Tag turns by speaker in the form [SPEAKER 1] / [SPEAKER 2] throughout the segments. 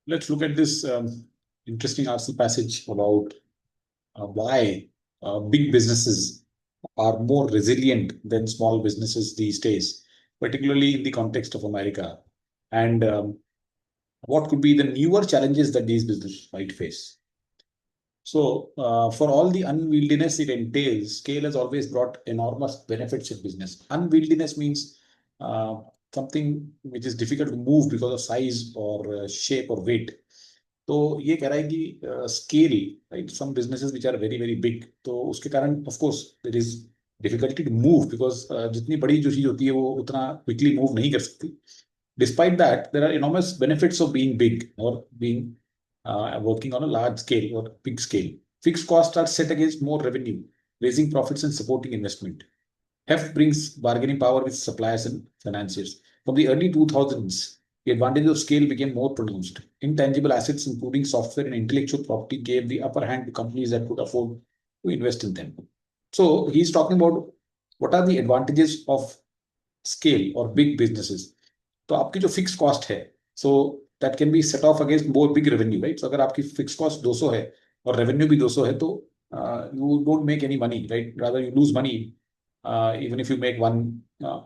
[SPEAKER 1] Let's look at this interesting article passage about why big businesses are more resilient than small businesses these days, particularly in the context of America, and what could be the newer challenges that these businesses might face. So, for all the unwieldiness it entails, scale has always brought enormous benefits in business. Unwieldiness means uh, something which is difficult to move because of size or shape or weight. तो ये कह रहा है कि scale, right, some businesses which are very very big, तो उसके कारण of course there is difficulty to move because जितनी बड़ी जो चीज होती है वो उतना क्विकली मूव नहीं कर सकती. Despite that, there are enormous benefits of being big or being working on a large scale or big scale. Fixed costs are set against more revenue, raising profits and supporting investment. Heft brings bargaining power with suppliers and financiers. From the early 2000s, the advantage of scale became more pronounced. Intangible assets, including software and intellectual property, gave the upper hand to companies that could afford to invest in them. So he's talking about what are the advantages of scale or big businesses. तो आपकी जो fix cost है, so that can be set off against more big revenue, right. So अगर आपकी fix cost 200 है और revenue भी 200 है, तो you don't make any money, right, rather you lose money even if you make one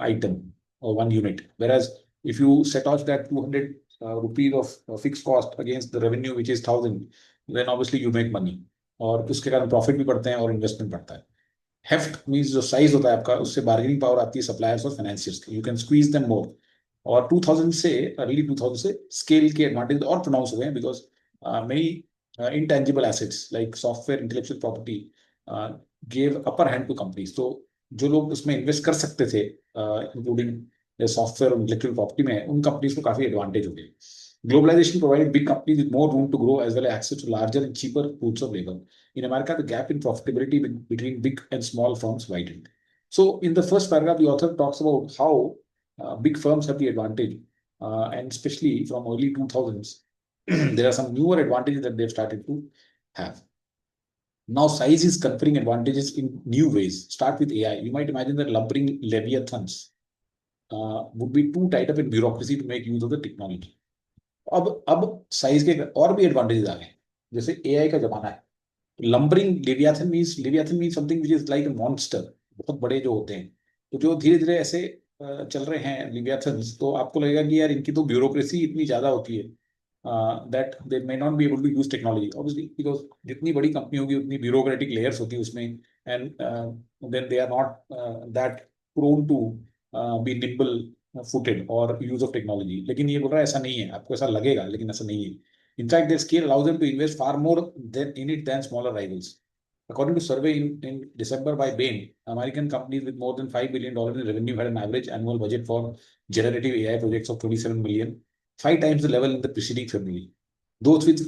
[SPEAKER 1] item or one unit. Whereas if you set off that 200 rupees of fixed cost against the revenue which is 1000, then obviously you make money. और उसके कारण profit भी बढ़ते हैं और investment बढ़ता है. Heft means जो साइज होता है आपका, उससे बार्गेनिंग पावर आती है सप्लायर्स और फाइनेंशियर्स की. You can squeeze them more. और 2000 से, अर्ली 2000 से स्केल के एडवांटेज और प्रोनाउंस हुए हैं because many intangible assets like software, intellectual property gave upper hand to companies. तो जो लोग उसमें इन्वेस्ट कर सकते थे, इंक्लूडिंग सॉफ्टवेयर और इंटेलेक्चुअल प्रॉपर्टी में, उन कंपनीज को काफी एडवांटेज हो गए. Globalization provided big companies with more room to grow as well as access to larger and cheaper pools of labor. In America, the gap in profitability between big and small firms widened. So, in the first paragraph, the author talks about how big firms have the advantage, and especially from early 2000s, there are some newer advantages that they've started to have. Now, size is conferring advantages in new ways. Start with AI. You might imagine that lumbering leviathans would be too tied up in bureaucracy to make use of the technology. अब size के और भी advantages आ गए, जैसे AI का जमाना है. Lumbering Leviathan means something which is like a monster, बहुत बड़े जो होते हैं. तो जो धीरे धीरे ऐसे चल रहे हैं लिवियाथन्स, तो आपको लगेगा कि यार इनकी तो ब्यूरोक्रेसी इतनी ज्यादा होती है that they may not be able to use technology, obviously because जितनी बड़ी कंपनी होगी उतनी ब्यूरोक्रेटिक लेयर्स होती है उसमें, and then they are not that prone to be nimble footed और यूज ऑफ टेक्नोलॉजी. लेकिन ये बोल रहा है ऐसा नहीं है, आपको ऐसा लगेगा लेकिन ऐसा नहीं है. In fact, their scale allows them to invest far more in it than smaller rivals. According to survey in December by Bain, American companies with more than $5 billion in revenue had an average annual budget for generative AI projects of 27 million, 5 times the level in the preceding February. Those with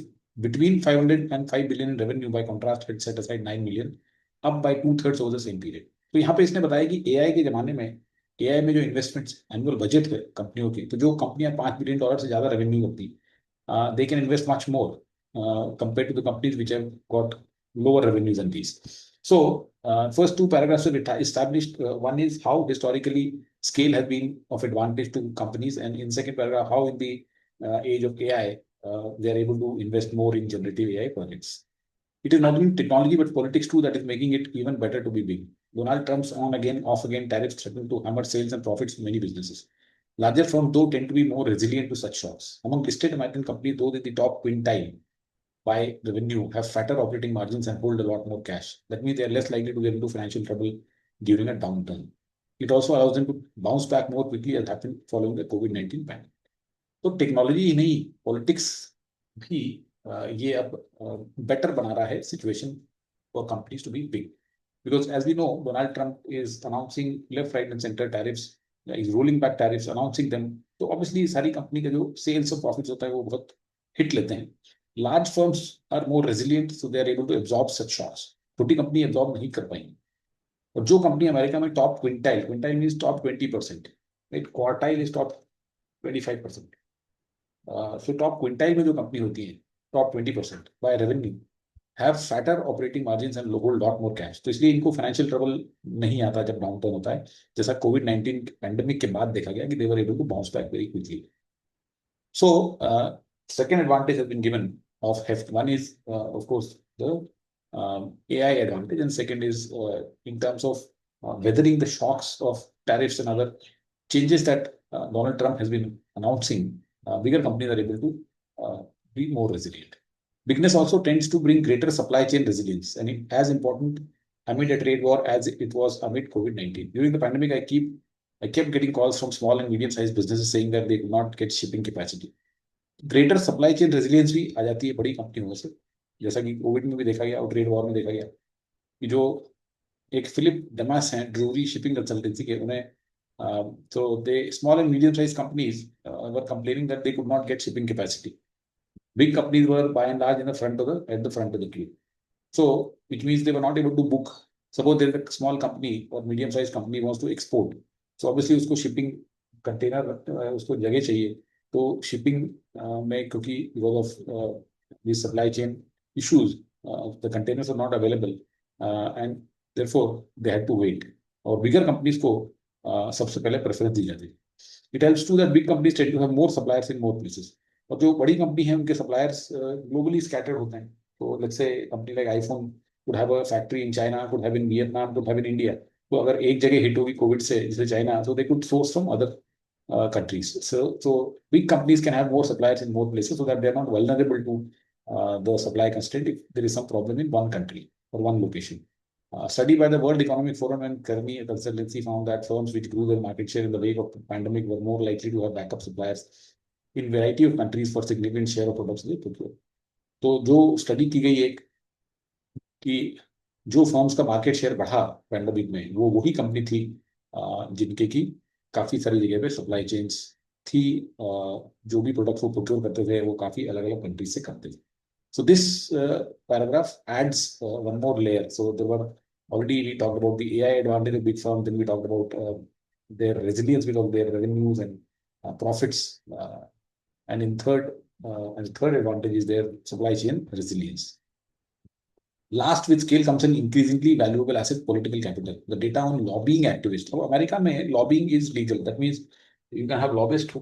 [SPEAKER 1] between 500 and 5 billion in revenue, by contrast, had set aside 9 million, up by two-thirds over the same period. तो यहाँ पे इसने बताया कि AI के जमाने में, AI में जो इन्वेस्टमेंट्स एनुअल बजट है कंपनियों की, तो जो कंपनियां $5 बिलियन से ज्यादा रेवेन्यू करती, they can invest much more compared to the companies which have got lower revenues than these. So, first two paragraphs are established. One is how historically scale has been of advantage to companies, and in second paragraph, how in the age of AI they are able to invest more in generative AI projects. It is not only technology but politics too that is making it even better to be big. Donald Trump's on again, off again tariffs threaten to hammer sales and profits of many businesses. Larger firms, though, tend to be more resilient to such shocks. Among listed American companies, those in the top quintile by revenue have fatter operating margins and hold a lot more cash. That means they are less likely to get into financial trouble during a downturn. It also allows them to bounce back more quickly, as happened following the COVID-19 pandemic. तो technology ही नहीं, politics भी ये अब better बना रहा है situation for companies to be big. Because as we know, Donald Trump is announcing left, right, and center tariffs. He's rolling back tariffs, announcing them. तो obviously सारी कंपनी का जो सेल्स और प्रॉफिट्स होता है वो बहुत हिट लेते हैं. Large firms are more resilient, so they are able to absorb such shocks. छोटी कंपनी एब्जॉर्ब नहीं कर पाएंगी. और जो कंपनी अमेरिका में top quintile, quintile means top 20%, right, quartile is top 25%. So top quintile में जो कंपनी होती है, top 20% by revenue, have fatter operating margins and hold lot more cash. तो इसलिए इनको फाइनेंशियल ट्रबल नहीं आता जब डाउनटर्न होता है, जैसा कोविड-19 पैंडेमिक के बाद देखा गया कि they were able to bounce back very quickly. So Second advantage has been given of heft. One is, of course, the AI advantage, and second is in terms of weathering the shocks of tariffs and other changes that Donald Trump has been announcing. Bigger companies are able to be more resilient. Bigness also tends to bring greater supply chain resilience, and as important amid a trade war as it was amid COVID-19. During the pandemic, I kept getting calls from small and medium-sized businesses saying that they could not get shipping capacity. Greater supply chain resilience भी आ जाती है बड़ी कंपनियों से, जैसा कि Covid में भी देखा गया और ट्रेड वॉर में देखा गया कि जो एक फिलिप डमास हैं ड्रूरी शिपिंग कंसल्टेंसी के, उन्हें तो they small and medium size companies were complaining that they could not get shipping capacity. Big companies were by and large in the front of the at the front of the queue. So which means they were not able to book. Suppose there is a small company or medium sized company wants to export. So obviously उसको shipping container उसको जगह चाहिए. तो shipping में क्योंकि because of the supply chain issues the containers are not available and therefore they had to wait. और bigger companies को सबसे पहले प्रेफरेंस दी जाती है. It helps to that big companies tend to have more suppliers in more places. और जो बड़ी कंपनी है उनके सप्लायर्स ग्लोबली स्कैटर्ड होते हैं. तो let's say company like iPhone could have a factory in China, could have in Vietnam, could have in India. तो अगर एक जगह हिट होगी कोविड से जैसे China, so they could source from other countries. So big companies can have more suppliers in more places so that they are not vulnerable to the supply constraint if there is some problem in one country or one location. Study by the World Economic Forum and Kearney Consultancy found that firms which grew their market share in the wake of the pandemic were more likely to have backup suppliers in variety of countries for significant share of products they procure. तो जो study की गई एक कि जो firms का market share बढ़ा pandemic में, वो वही कंपनी थी जिनके की काफी सारी जगह पे सप्लाई चेन्स थी. जो भी प्रोडक्ट्स वो प्रोक्योर करते थे वो काफी अलग अलग कंट्रीज से करते थे. So this paragraph adds one more layer. So there were already we talked about the AI advantage of big firms, then we talked about their resilience because of their revenues and profits, and third advantage is their supply chain resilience. Last with scale comes an increasingly valuable asset, political capital. The data on lobbying activists. So America में lobbying is legal. That means you can have lobbyists who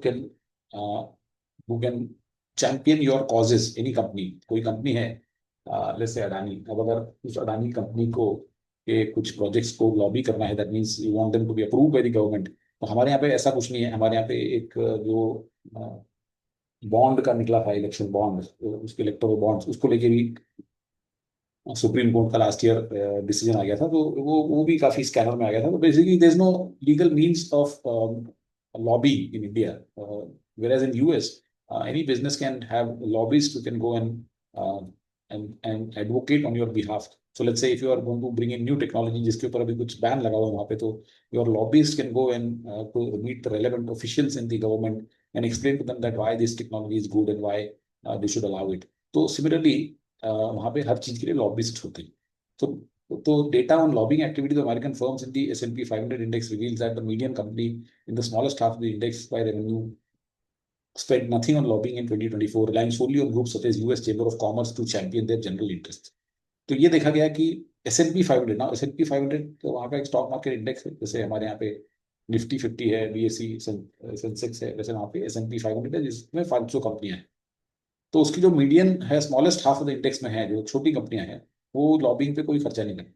[SPEAKER 1] can champion your causes. Any company, कोई company है, let's say Adani. अब अगर उस Adani company को के कुछ projects को लॉबी करना है, that means you want them to be approved by the government. तो हमारे यहाँ पे ऐसा कुछ नहीं है. हमारे यहाँ पे एक जो बॉन्ड का निकला था, इलेक्शन बॉन्ड, उसके इलेक्टोरल बॉन्ड्स, उसको लेके भी सुप्रीम कोर्ट का लास्ट ईयर डिसीजन आ गया था. तो वो भी काफी स्कैनर में आ गया था. तो basically there is no legal means of lobby in India, whereas in US any business can have lobbyists who can go and advocate on your behalf. So let's say if you are going to bring in new technology जिसके ऊपर अभी कुछ ban लगा हुआ है वहाँ पे, तो your lobbyist can go and to meet the relevant officials in the government and explain to them that why this technology is good and why they should allow it. तो similarly वहां पे हर चीज के लिए लॉबिस्ट होते हैं. तो data on lobbying activities American firms in the S&P 500 index reveals that the median company in the smallest half of the index by revenue spent nothing on lobbying in 2024, relying solely on groups such as US Chamber of Commerce to champion their general interests. तो ये देखा गया कि S&P 500 ना, S&P 500 तो वहाँ का एक स्टॉक मार्केट इंडेक्स है. जैसे हमारे यहाँ पे निफ्टी 50 है, BSE सेंसेक्स है, वैसे वहाँ पे S&P 500 है जिसमें 500 कंपनियां हैं. तो उसकी जो मीडियन है, smallest half of the index में है, जो छोटी कंपनियां हैं, वो लॉबिंग पे कोई खर्चा नहीं करती.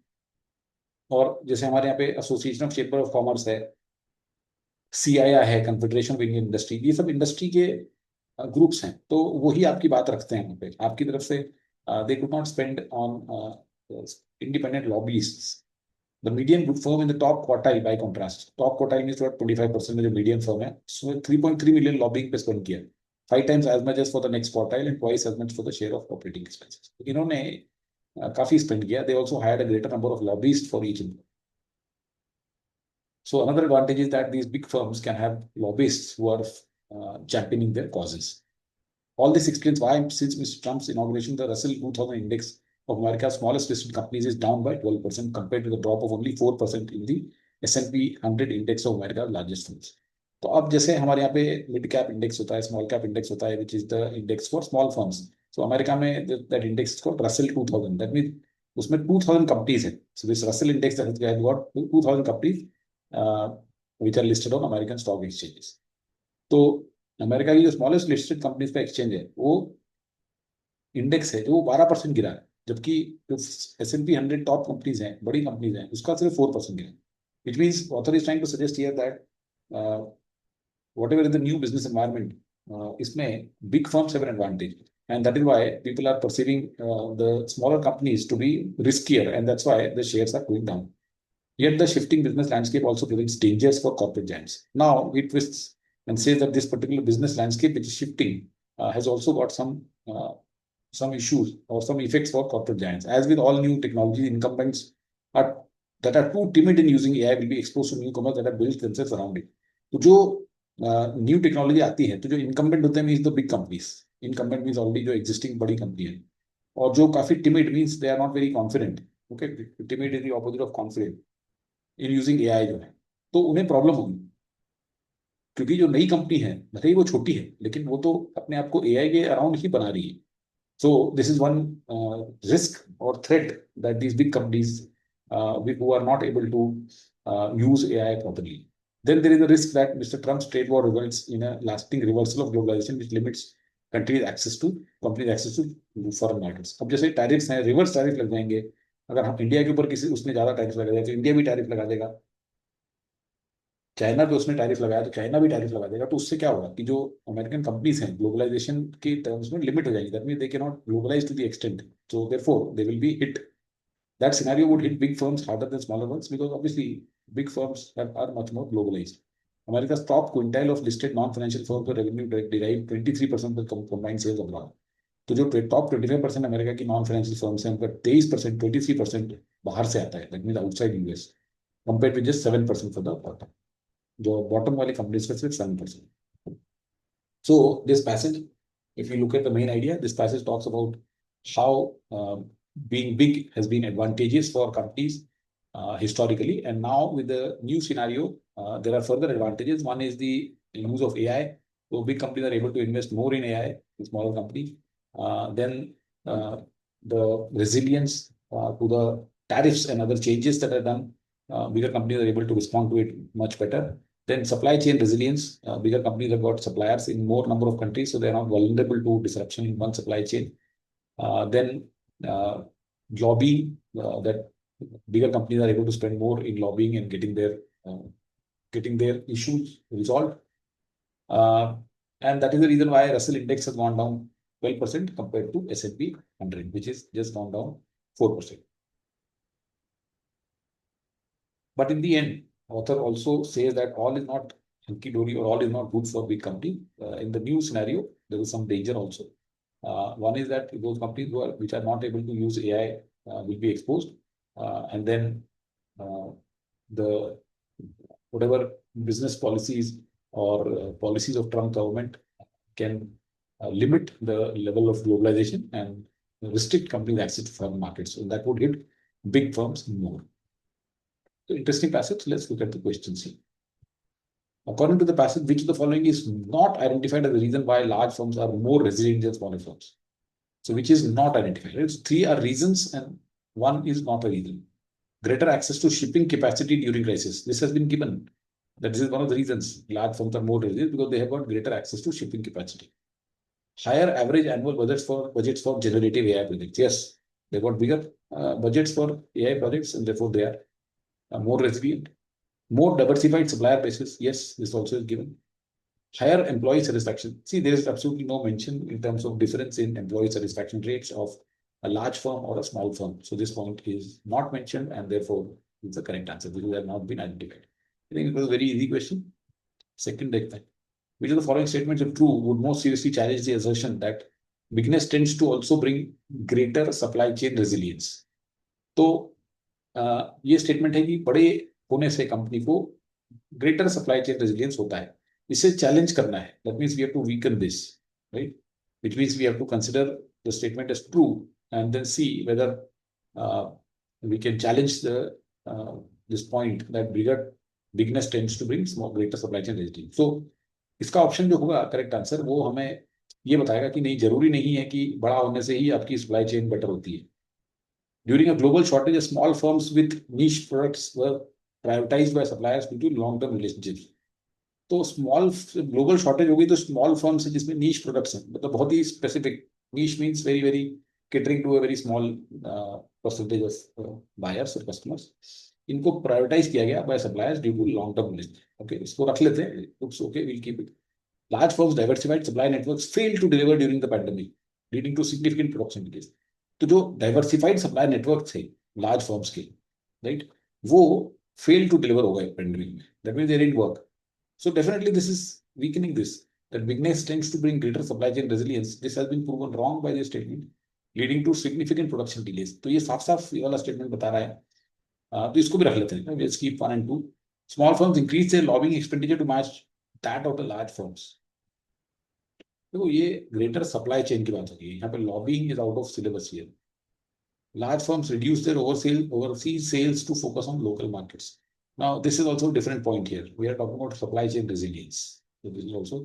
[SPEAKER 1] और जैसे हमारे यहाँ पे association of chamber of commerce है, CII है, कन्फेडरेशन ऑफ इंडियन इंडस्ट्री, ये सब इंडस्ट्री के ग्रुप्स हैं. तो वही आपकी बात रखते हैं वहाँ पे आपकी तरफ से. They could not spend on independent lobbyists. The median group firm in the top quartile by contrast, top quartile means 25% में जो मीडियन फर्म है उसमें 3.3 मिलियन लॉबिंग पे स्पेंड किया, 5 times as much as for the next quartile and twice as much for the share of operating expenses. इन्होंने काफी spend किया. They also hired a greater number of lobbyists for each employee. So another advantage is that these big firms can have lobbyists who are championing their causes. All this explains why, since Mr. Trump's inauguration, the Russell 2000 index of America's smallest listed companies is down by 12% compared to the drop of only 4% in the S&P 100 index of America's largest firms. तो अब जैसे हमारे यहाँ पे mid cap index होता है, small cap index होता है, which is the index for small firms. So America में that index is called Russell 2000. That mean उसमें 2000 कंपनीज है. So this Russell index has got 2000 companies which are listed on American stock exchanges. तो America की जो smallest listed companies का exchange है वो index है जो 12% गिरा है, जबकि जो S&P 100 टॉप कंपनीज हैं, बड़ी कंपनीज हैं, उसका सिर्फ 4% गिरा है। Which means author is trying to suggest here that whatever is the new business environment, इसमें big firms have an advantage, and that is why people are perceiving the smaller companies to be riskier, and that's why the shares are going down. Yet the shifting business landscape also presents dangers for corporate giants. Now it twists and says that this particular business landscape, which is shifting, has also got some issues or some effects for corporate giants. As with all new technology, incumbents are that are too timid in using AI will be exposed to newcomers that have built themselves around it. तो जो new technology आती है तो जो incumbent होते हैं means the big companies, incumbent means already जो existing बड़ी कंपनी है, और जो काफी timid means they are not very confident. Okay, timid is the opposite of confident in using AI जो है, तो उन्हें प्रॉब्लम होगी। क्योंकि जो नई कंपनी है भले ही वो छोटी है लेकिन वो तो अपने आप को एआई के अराउंड ही बना रही है। So this is one risk or threat that these big companies who are not able to use AI properly. Then there is a risk that Mr. Trump's trade war results in a lasting reversal of globalization, which limits companies access to foreign markets. अब जैसे tariffs हैं, reverse tariff लग जाएंगे। अगर हम India के ऊपर किसी उसने ज्यादा टैरिफ लगा दिया तो इंडिया भी टैरिफ लगा देगा। चाइना पे उसने टैरिफ लगाया तो चाइना भी टैरिफ लगा देगा। तो उससे क्या होगा कि जो अमेरिकन कंपनीज हैं ग्लोबलाइजेशन के टर्म्स में लिमिट हो जाएगी। That mean they can not globalise to the extent, so therefore they will be hit. That scenario would hit big firms harder than smaller ones because obviously big firms are much more globalized. America's top quintile of listed non-financial firms for revenue derive 23% of combined sales abroad. तो जो top 25% America की non financial firms हैं उनका 23%, 23% बाहर से आता है, that mean outside US, compare with just 7% for the bottom. जो बॉटम वाली कंपनीज का सिर्फ 7%। So this passage, if you look at the main idea, this passage talks about how being big has been advantageous for companies historically, and now with the new scenario, there are further advantages. One is the use of AI. So big companies are able to invest more in AI in smaller companies. Then the resilience to the tariffs and other changes that are done, bigger companies are able to respond to it much better. Then supply chain resilience, bigger companies have got suppliers in more number of countries, so they are not vulnerable to disruption in one supply chain. Then lobbying, that bigger companies are able to spend more in lobbying and getting their issues resolved. And that is the reason why Russell Index has gone down 12% compared to S&P 100, which is just gone down 4%. But in the end, author also says that all is not hunky-dory or all is not good for big company. In the new scenario, there is some danger also. One is that those companies which are not able to use AI will be exposed, and then the whatever business policies or policies of Trump government can limit the level of globalization and restrict companies' access to foreign markets. So that would hit big firms more. So interesting passage. Let's look at the questions here. According to the passage, which of the following is not identified as the reason why large firms are more resilient than smaller firms? So which is not identified? Right? So 3 are reasons and 1 is not a reason. Greater access to shipping capacity during crisis. This has been given. That is one of the reasons large firms are more resilient because they have got greater access to shipping capacity. Higher average annual budgets for generative AI projects. Yes, they've got bigger budgets for AI projects and therefore they are more resilient. More diversified supplier bases. Yes, this also is given. Higher employee satisfaction. See, there is absolutely no mention in terms of difference in employee satisfaction rates of a large firm or a small firm. So this point is not mentioned and therefore it's the correct answer because they have not been identified. I think it was a very easy question. Second, which of the following statements, if true, would most seriously challenge the assertion that bigness tends to also bring greater supply chain resilience? तो ये statement है कि बड़े होने से company को greater supply chain resilience होता है, इसे चैलेंज करना है. That means we have to weaken this, right, which means we have to consider the statement as true and then see whether we can challenge this point that bigness tends to bring greater supply chain resilience. So इसका option जो होगा correct answer वो हमें ये बताएगा कि नहीं, जरूरी नहीं है कि बड़ा होने से ही आपकी सप्लाई चेन बेटर होती है. During a global shortage, small firms with niche products were prioritized by suppliers due to long-term relationships. तो स्मॉल ग्लोबल शॉर्टेज होगी तो स्मॉल फर्म्स है जिसमें नीश प्रोडक्ट्स हैं, मतलब बहुत ही specific. Niche means very very catering to a very small percentage of buyers और कस्टमर्स। इनको प्रायोरिटाइज किया गया by suppliers due to long term risk. Okay, इसको रख लेते हैं, it's okay, will keep it. Large firms diversified supply networks failed to deliver during the pandemic, leading to significant production delays. तो जो diversified supply network थे large firms के, right, वो fail to deliver हो गए पेंडेमिक में। That means they didn't work. So definitely this is weakening this. That bigness tends to bring greater supply chain resilience. This has been proven wrong by this statement, leading to significant production delays. तो ये साफ साफ ये वाला statement बता रहा है। तो इसको भी रख लेते हैं। Let's keep 1 and 2. Small firms increase their lobbying expenditure to match that of the large firms. देखो ये ग्रेटर सप्लाई चेन की बात होगी, यहाँ पे lobbying is out of syllabus here. Large firms reduce their overseas sales to focus on local markets. Now, this is also a different point here. We are talking about supply chain resilience. So this is also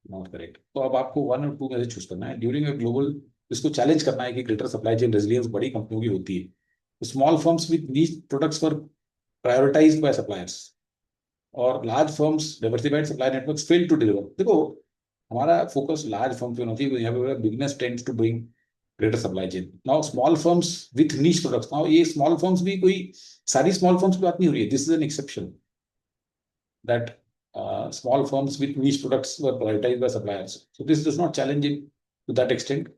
[SPEAKER 1] not correct. तो अब आपको 1 और 2 में से choose करना है। During a global, इसको challenge करना है कि ग्रेटर सप्लाई चेन रेजिलियंस बड़ी कंपनियों की होती है। Small firms with niche products for prioritized by suppliers, और large firms diversified supply networks fail to deliver. देखो हमारा फोकस लार्ज फर्म पे होना चाहिए, यहाँ पे business tends to bring greater supply chain. Now small firms with niche products. Now ये small firms भी कोई सारी small firms की बात नहीं हो रही है. This is an exception that small firms with niche products were prioritized by suppliers. So this does not challenge it to that extent.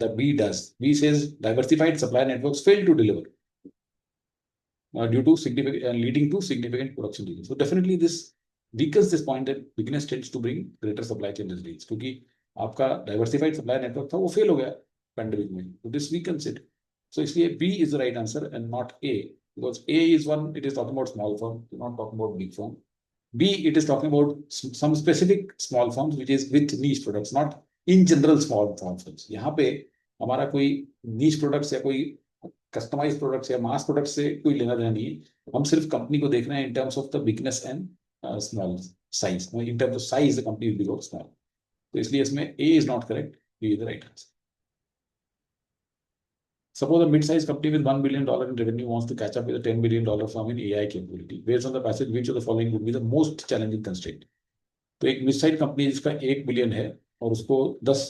[SPEAKER 1] That B does. B says diversified supply networks fail to deliver due to significant leading to significant production delays. So definitely this weakens this point that weakness tends to bring greater supply chain resilience, क्योंकि आपका diversified supply network था वो fail हो गया pandemic में, so this weakens it. So इसलिए B is the right answer and not A, because A is one, it is talking about small firm, not talking about big firm. B, it is talking about some specific small firms which is with niche products, not in general small firms. यहाँ पे हमारा कोई niche products या कोई customized products या mass products से कोई लेना देना नहीं है। हम सिर्फ कंपनी को देख रहे हैं in terms of the bigness and small size. In terms of size, the company will be small. तो इसलिए इसमें A is not correct, B is the right answer. Suppose a mid-sized company with $1 billion in revenue wants to catch up with a $10 billion firm in AI capability. Based on the passage, which of the following would be the most challenging constraint? तो एक mid-size company जिसका 1 billion है और उसको $10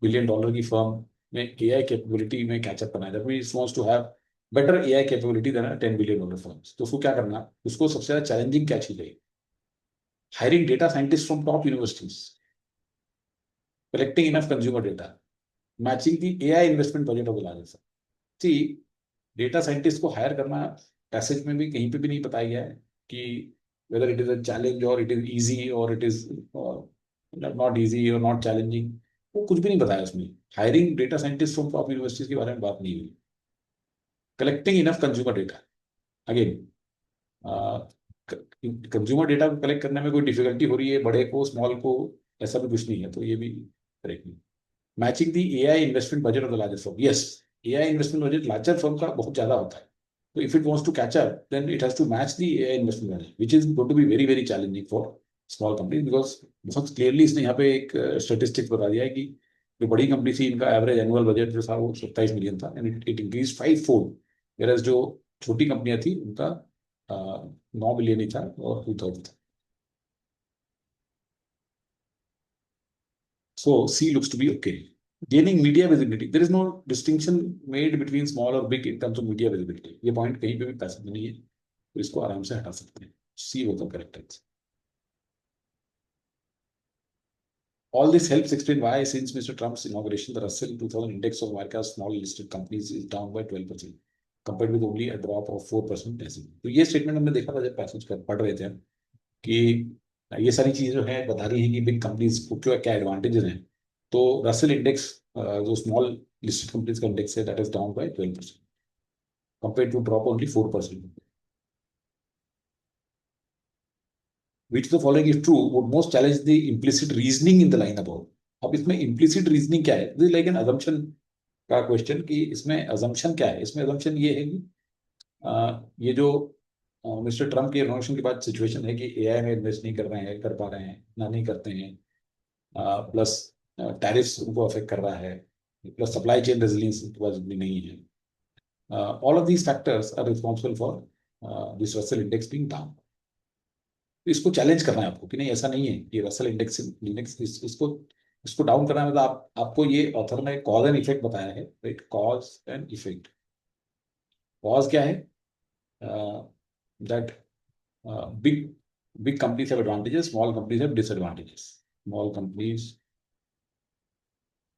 [SPEAKER 1] billion की firm में AI capability में catch up करना है, that means it wants to have better AI capability than a $10 billion firms. तो उसको क्या करना है? उसको सबसे ज्यादा चैलेंजिंग क्या चीज है? Hiring data scientist from top universities, collecting enough consumer data, matching the AI investment budget of the largest. See data scientist को हायर करना पैसेज में भी कहीं पे भी नहीं बताया गया है कि whether it is a challenge or it is easy or it is not easy or not challenging, वो कुछ भी नहीं बताया उसमें। Hiring data scientist from top universities के बारे में बात नहीं हुई। Collecting enough consumer data, again consumer data को कलेक्ट करने में कोई डिफिकल्टी हो रही है बड़े को स्मॉल को, ऐसा भी कुछ नहीं है, तो ये भी करेक्ट नहीं। Matching the AI investment budget of the largest firm, yes AI investment budget larger firm का बहुत ज्यादा होता है, तो if it wants to catch up then it has to match the AI investment budget, which is going to be very very challenging for small companies, because बहुत clearly इसने यहाँ पे एक स्टेटिस्टिक्स बता दिया है कि जो बड़ी कंपनी थी इनका एवरेज एनुअल बजट जो था वो 27 मिलियन था, and it increase 5 fold, where जो छोटी कंपनियां थी उनका 9 मिलियन ही था और 2/3 था। So C looks to be okay. Gaining media visibility. There is no distinction made between small or big in terms of media visibility. ये पॉइंट कहीं पे भी पैसे में नहीं है, तो इसको आराम से हटा सकते हैं। C होगा correct answer. All this helps explain why, since Mr. Trump's inauguration, the Russell 2000 index of America's small listed companies is down by 12%, compared with only a drop of 4% ऐसे। तो ये स्टेटमेंट हमने देखा था जब पैसेज पढ़ रहे थे हम, कि ये सारी चीजें जो है बता रही हैं कि बिग कंपनीज को क्या क्या एडवांटेजेस हैं। तो रसेल इंडेक्स जो स्मॉल लिस्टेड कंपनीज का इंडेक्स है that is down by 12% compare to drop only 4%। Which of the following is true would most challenge the implicit reasoning in the line above? अब इसमें implicit reasoning क्या है? This is like an assumption का question, कि इसमें assumption क्या है? इसमें assumption ये है कि ये जो मिस्टर ट्रम्प के इनोवेशन के बाद सिचुएशन है कि AI में इन्वेस्ट नहीं कर रहे हैं, कर पा रहे हैं ना, नहीं करते हैं, प्लस टैरिफ्स उनको अफेक्ट कर रहा है, प्लस सप्लाई चेन रेजिलियंस उनके पास भी नहीं है। All of these factors are responsible for this Russell index being down. तो इसको चैलेंज करना है आपको कि नहीं ऐसा नहीं है कि रसल इंडेक्स इंडेक्स इसको इसको डाउन करना है। मतलब आपको ये ऑथर ने कॉज एंड इफेक्ट बताया है, right? Cause and effect. Cause क्या है? That big big companies have advantages, small companies have disadvantages. Small companies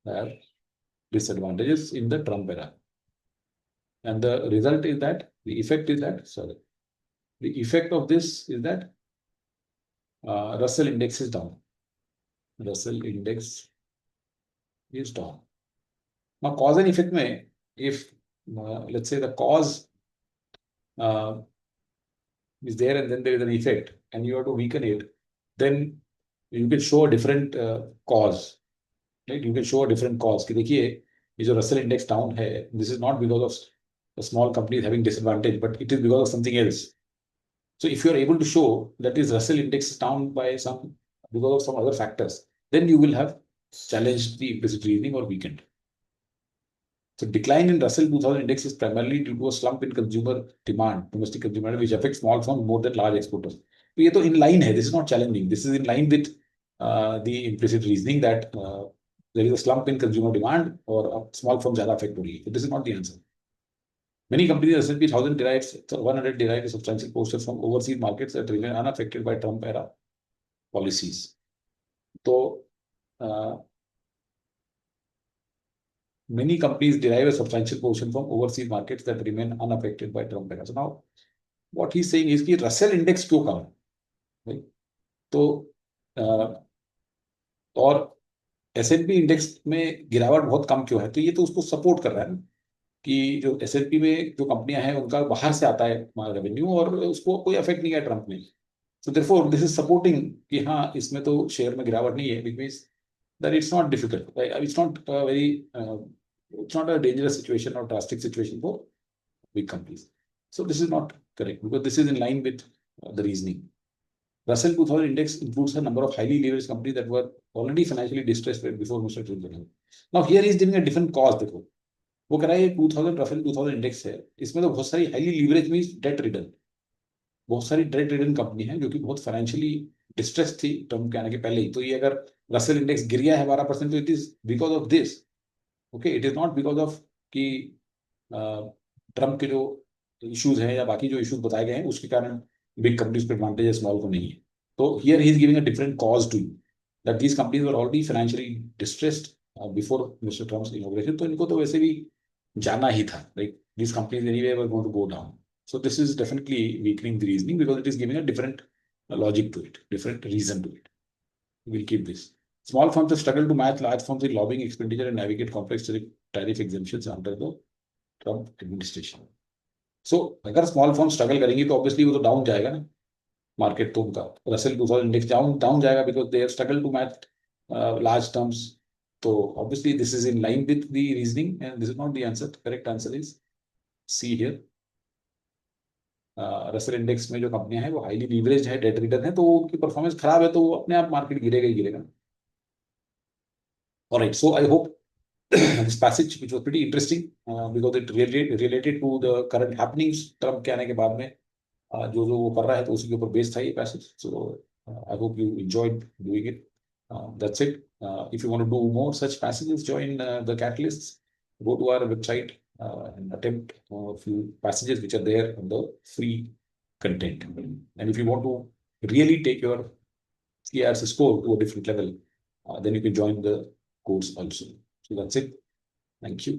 [SPEAKER 1] have disadvantages in the Trump era. And the result is that, the effect is that, sorry, the effect of this is that Russell index is down. Russell index is down. Now, cause and effect में, if let's say the cause uh, is there and then there is an effect and you have to weaken it, then you can show a different cause, right? You can show a different cause कि देखिए ये जो Russell index down है, this is not because of a small company having disadvantage, but it is because of something else. So if you are able to show that is Russell index is down by some because of some other factors, then you will have challenged the implicit reasoning or weakened. So decline in Russell 2000 index is primarily due to a slump in consumer demand, domestic consumer demand, which affects small firms more than large exporters. तो ये तो in line है. This is not challenging. This is in line with the implicit reasoning that there is a slump in consumer demand or small firms ज़्यादा affect हो रही है. So this is not the answer. Many companies, S&P 1000 derives 100 derive a substantial portion from overseas markets that remain unaffected by Trump era policies. So many companies derive a substantial portion from overseas markets that remain unaffected by Trump era. So now, what he's saying is कि Russell index क्यों कम है, right? तो और S&P index में गिरावट बहुत कम क्यों है? तो ये तो उसको सपोर्ट कर रहा है ना कि जो S&P में जो कंपनियां हैं उनका बाहर से आता है रेवेन्यू और उसको कोई अफेक्ट नहीं है ट्रम्प ने. So therefore, this is supporting कि हाँ इसमें तो शेयर में गिरावट नहीं है, which means that it's not difficult. It's not it's not a dangerous situation or drastic situation for big companies. So this is not correct because this is in line with the reasoning. Russell 2000 index includes a number of highly leveraged companies that were already financially distressed before Mr. Trump came. Now here he is giving a different cause. देखो वो कह रहा है 2000 Rafale 2000 index है, इसमें तो बहुत सारी highly leverage means debt return, बहुत सारी डेट रिटर्न कंपनी है जो कि बहुत फाइनेंशियली डिस्ट्रेस थी ट्रम्प के आने के पहले ही. तो ये अगर रसेल इंडेक्स गिर गया है 12%, तो it is because of this. Okay, it is not because of कि ट्रम्प के जो इश्यूज हैं या बाकी जो इश्यूज बताए गए हैं उसके कारण बिग कंपनीज पे एडवांटेज है, स्मॉल को नहीं है. तो here he is giving a different cause to that these companies were already financially distressed before Mr Trump's inauguration. तो इनको तो वैसे भी जाना ही था, like these companies anyway were going to go down. So this is definitely weakening the reasoning because it is giving a different logic to it, different reason to it. We'll keep this. Small firms have struggled to match large firms in lobbying expenditure and navigate complex tariff exemptions under the Trump administration. So अगर small firms struggle करेंगी तो obviously वो तो down जाएगा ना market. तो उनका Russell 2000 index down जाएगा because they have struggled to match large terms. So obviously this is in line with the reasoning and this is not the answer. Correct answer is C here. Russell index में जो कंपनियां हैं वो highly leverage है, date return है, तो उनकी performance खराब है तो अपने आप मार्केट गिरेगा ही गिरेगा. Alright, so I hope this passage which was pretty interesting because it related to the current happenings Trump के आने के बाद में जो जो वो कर रहा है तो उसी के ऊपर बेस्ड था ये passage. So I hope you enjoyed doing it. That's it. If you want to do more such passages, join the Catalysts. Go to our website and attempt a few passages which are there on the free content. And if you want to really take your CRS score to a different level, then you can join the course also. So that's it. Thank you.